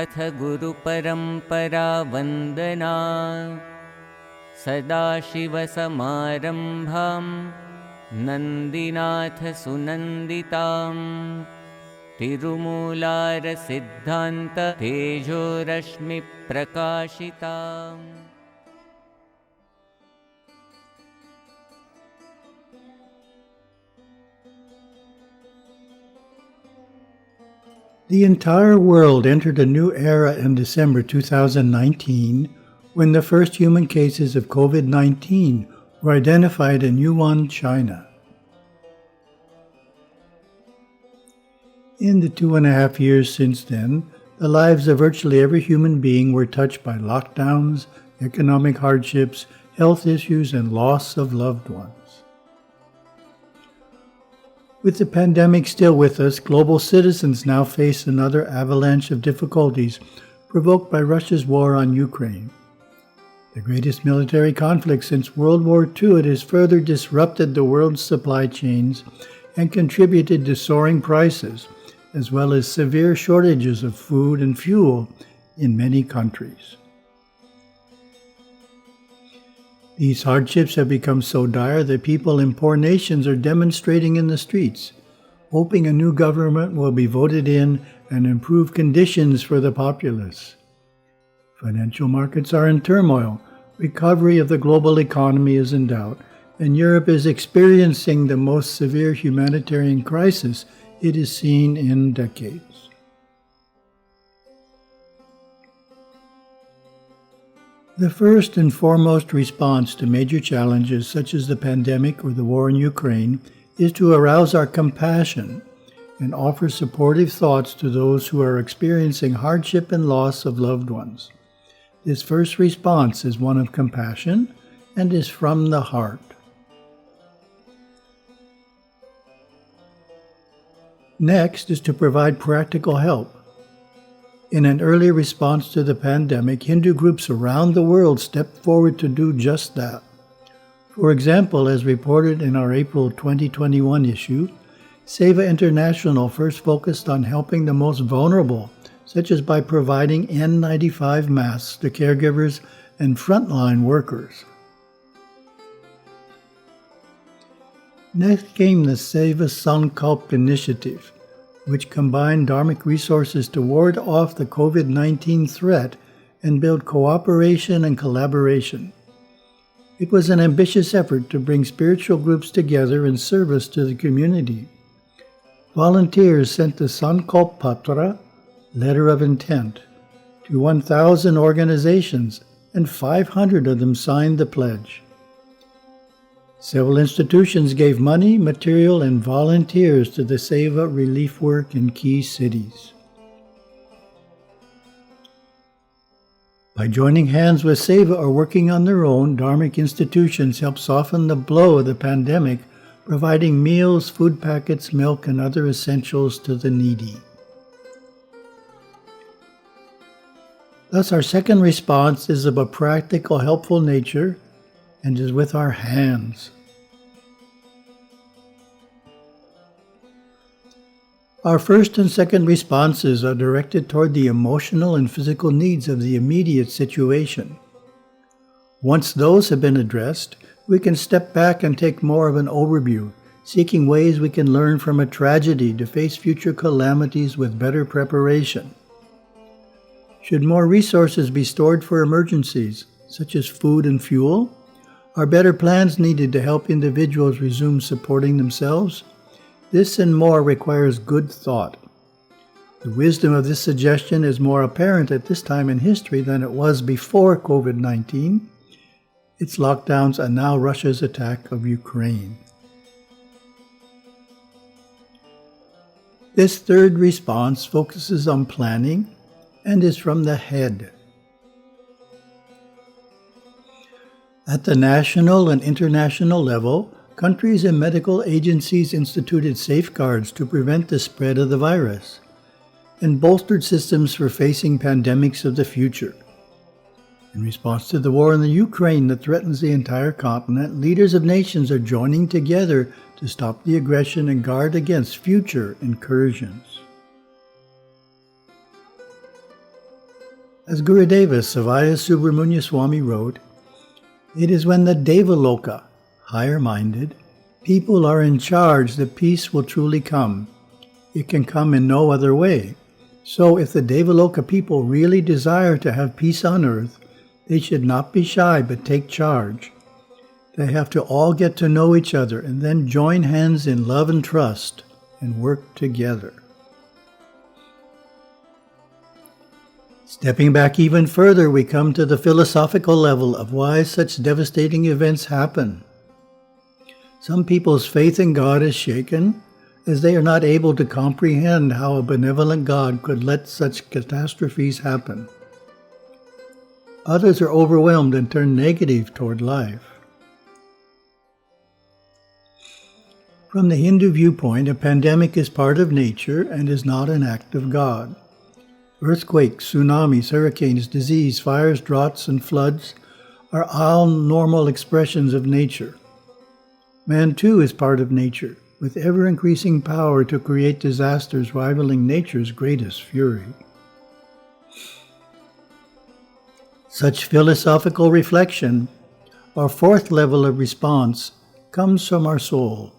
अथ गुरुपरम्परा वन्दना सदाशिवसमारम्भां नन्दिनाथसुनन्दितां तिरुमूलारसिद्धान्त तेजोरश्मिप्रकाशिताम्। The entire world entered a new era in December 2019 when the first human cases of COVID-19 were identified in Wuhan, China. In the 2.5 years since then, the lives of virtually every human being were touched by lockdowns, economic hardships, health issues, and loss of loved ones. With the pandemic still with us, global citizens now face another avalanche of difficulties provoked by Russia's war on Ukraine. The greatest military conflict since World War II, it has further disrupted the world's supply chains and contributed to soaring prices, as well as severe shortages of food and fuel in many countries. These hardships have become so dire that people in poor nations are demonstrating in the streets, hoping a new government will be voted in and improve conditions for the populace. Financial markets are in turmoil, recovery of the global economy is in doubt, and Europe is experiencing the most severe humanitarian crisis it has seen in decades. The first and foremost response to major challenges such as the pandemic or the war in Ukraine is to arouse our compassion and offer supportive thoughts to those who are experiencing hardship and loss of loved ones. This first response is one of compassion and is from the heart. Next is to provide practical help. In an early response to the pandemic, Hindu groups around the world stepped forward to do just that. For example, as reported in our April 2021 issue, Seva International first focused on helping the most vulnerable, such as by providing N95 masks to caregivers and frontline workers. Next came the Seva Sankalp initiative, which combined dharmic resources to ward off the COVID-19 threat and build cooperation and collaboration. It was an ambitious effort to bring spiritual groups together in service to the community. Volunteers sent the Sankalp Patra, letter of intent, to 1,000 organizations, and 500 of them signed the pledge. Several institutions gave money, material, and volunteers to the Seva relief work in key cities. By joining hands with Seva or working on their own, dharmic institutions help soften the blow of the pandemic, providing meals, food packets, milk, and other essentials to the needy. Thus, our second response is of a practical, helpful nature and is with our hands. Our first and second responses are directed toward the emotional and physical needs of the immediate situation. Once those have been addressed, we can step back and take more of an overview, seeking ways we can learn from a tragedy to face future calamities with better preparation. Should more resources be stored for emergencies, such as food and fuel? Are better plans needed to help individuals resume supporting themselves? This and more requires good thought. The wisdom of this suggestion is more apparent at this time in history than it was before COVID-19, its lockdowns, and now Russia's attack of Ukraine. This third response focuses on planning and is from the head. At the national and international level, countries and medical agencies instituted safeguards to prevent the spread of the virus and bolstered systems for facing pandemics of the future. In response to the war in the Ukraine that threatens the entire continent, leaders of nations are joining together to stop the aggression and guard against future incursions. As Gurudeva Savaya Subramanya Swami wrote, it is when the Devaloka, higher-minded, people are in charge that peace will truly come. It can come in no other way. So if the Devaloka people really desire to have peace on earth, they should not be shy but take charge. They have to all get to know each other and then join hands in love and trust and work together. Stepping back even further, we come to the philosophical level of why such devastating events happen. Some people's faith in God is shaken, as they are not able to comprehend how a benevolent God could let such catastrophes happen. Others are overwhelmed and turn negative toward life. From the Hindu viewpoint, a pandemic is part of nature and is not an act of God. Earthquakes, tsunamis, hurricanes, disease, fires, droughts, and floods are all normal expressions of nature. Man, too, is part of nature, with ever-increasing power to create disasters rivaling nature's greatest fury. Such philosophical reflection, our fourth level of response, comes from our soul.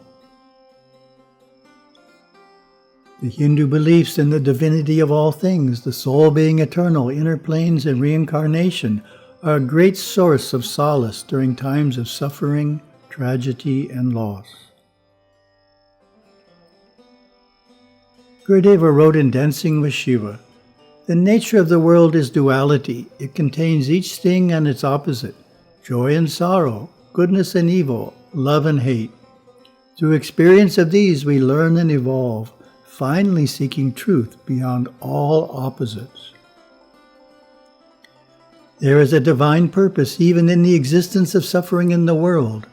The Hindu beliefs in the divinity of all things, the soul being eternal, inner planes, and reincarnation, are a great source of solace during times of suffering, tragedy, and loss. Gurudeva wrote in Dancing with Shiva, "The nature of the world is duality. It contains each thing and its opposite, joy and sorrow, goodness and evil, love and hate. Through experience of these we learn and evolve, finally seeking truth beyond all opposites." There is a divine purpose even in the existence of suffering in the world.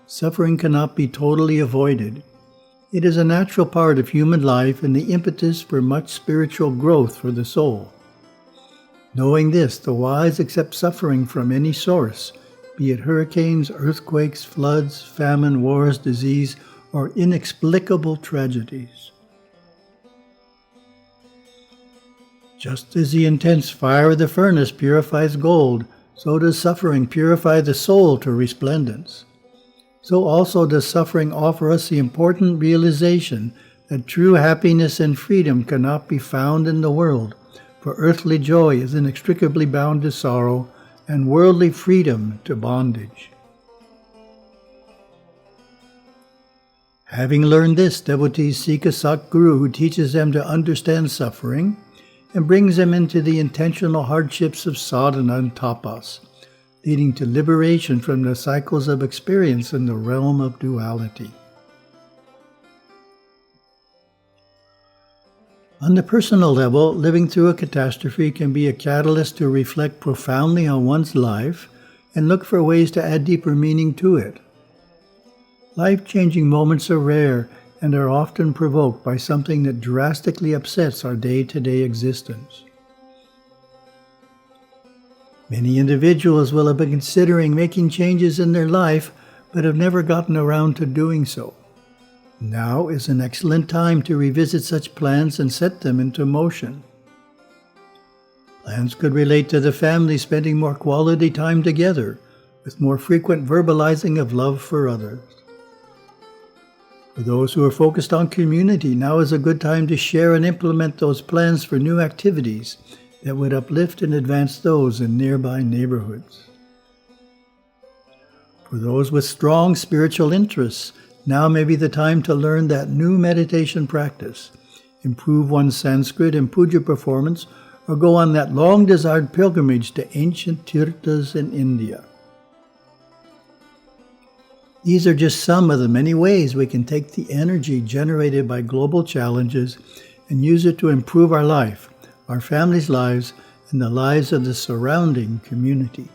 Suffering cannot be totally avoided. It is a natural part of human life and the impetus for much spiritual growth for the soul. Knowing this, the wise accept suffering from any source, be it hurricanes, earthquakes, floods, famine, wars, disease, or inexplicable tragedies. Just as the intense fire of the furnace purifies gold, so does suffering purify the soul to resplendence. So also does suffering offer us the important realization that true happiness and freedom cannot be found in the world, for earthly joy is inextricably bound to sorrow, and worldly freedom to bondage. Having learned this, devotees seek a Satguru who teaches them to understand suffering and brings them into the intentional hardships of sadhana and tapas, leading to liberation from the cycles of experience in the realm of duality. On the personal level, living through a catastrophe can be a catalyst to reflect profoundly on one's life and look for ways to add deeper meaning to it. Life-changing moments are rare and are often provoked by something that drastically upsets our day-to-day existence. Many individuals will have been considering making changes in their life, but have never gotten around to doing so. Now is an excellent time to revisit such plans and set them into motion. Plans could relate to the family spending more quality time together, with more frequent verbalizing of love for others. For those who are focused on community, now is a good time to share and implement those plans for new activities that would uplift and advance those in nearby neighborhoods. For those with strong spiritual interests, now may be the time to learn that new meditation practice, improve one's Sanskrit and puja performance, or go on that long-desired pilgrimage to ancient tirthas in India. These are just some of the many ways we can take the energy generated by global challenges and use it to improve our life, our families' lives, and the lives of the surrounding community.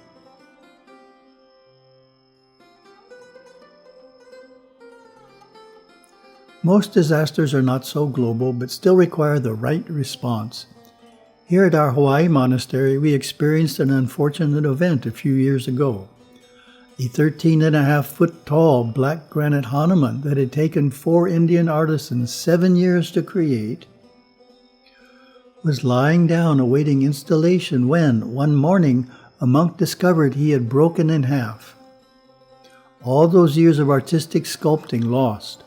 Most disasters are not so global, but still require the right response. Here at our Hawaii monastery, we experienced an unfortunate event a few years ago. a 13.5-foot tall black granite Hanuman that had taken 4 Indian artisans 7 years to create, was lying down awaiting installation when, one morning, a monk discovered he had broken in half. All those years of artistic sculpting lost,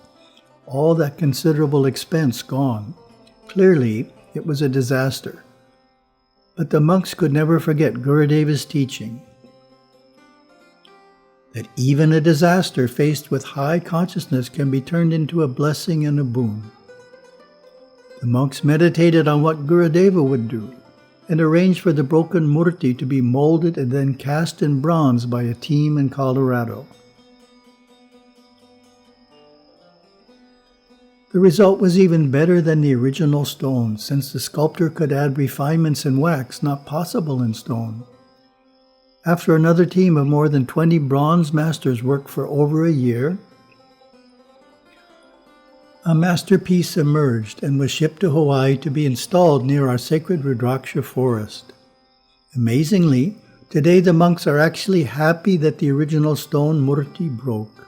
all that considerable expense gone. Clearly, it was a disaster. But the monks could never forget Gurudeva's teaching that even a disaster faced with high consciousness can be turned into a blessing and a boon. The monks meditated on what Gurudeva would do and arranged for the broken murti to be molded and then cast in bronze by a team in Colorado. The result was even better than the original stone, since the sculptor could add refinements in wax not possible in stone. After another team of more than 20 bronze masters worked for over a year, a masterpiece emerged and was shipped to Hawaii to be installed near our sacred Rudraksha forest. Amazingly, today the monks are actually happy that the original stone murti broke.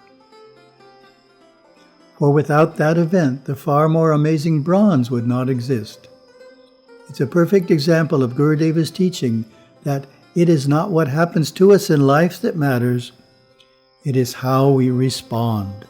For without that event, the far more amazing bronze would not exist. It's a perfect example of Gurudeva's teaching that it is not what happens to us in life that matters, it is how we respond.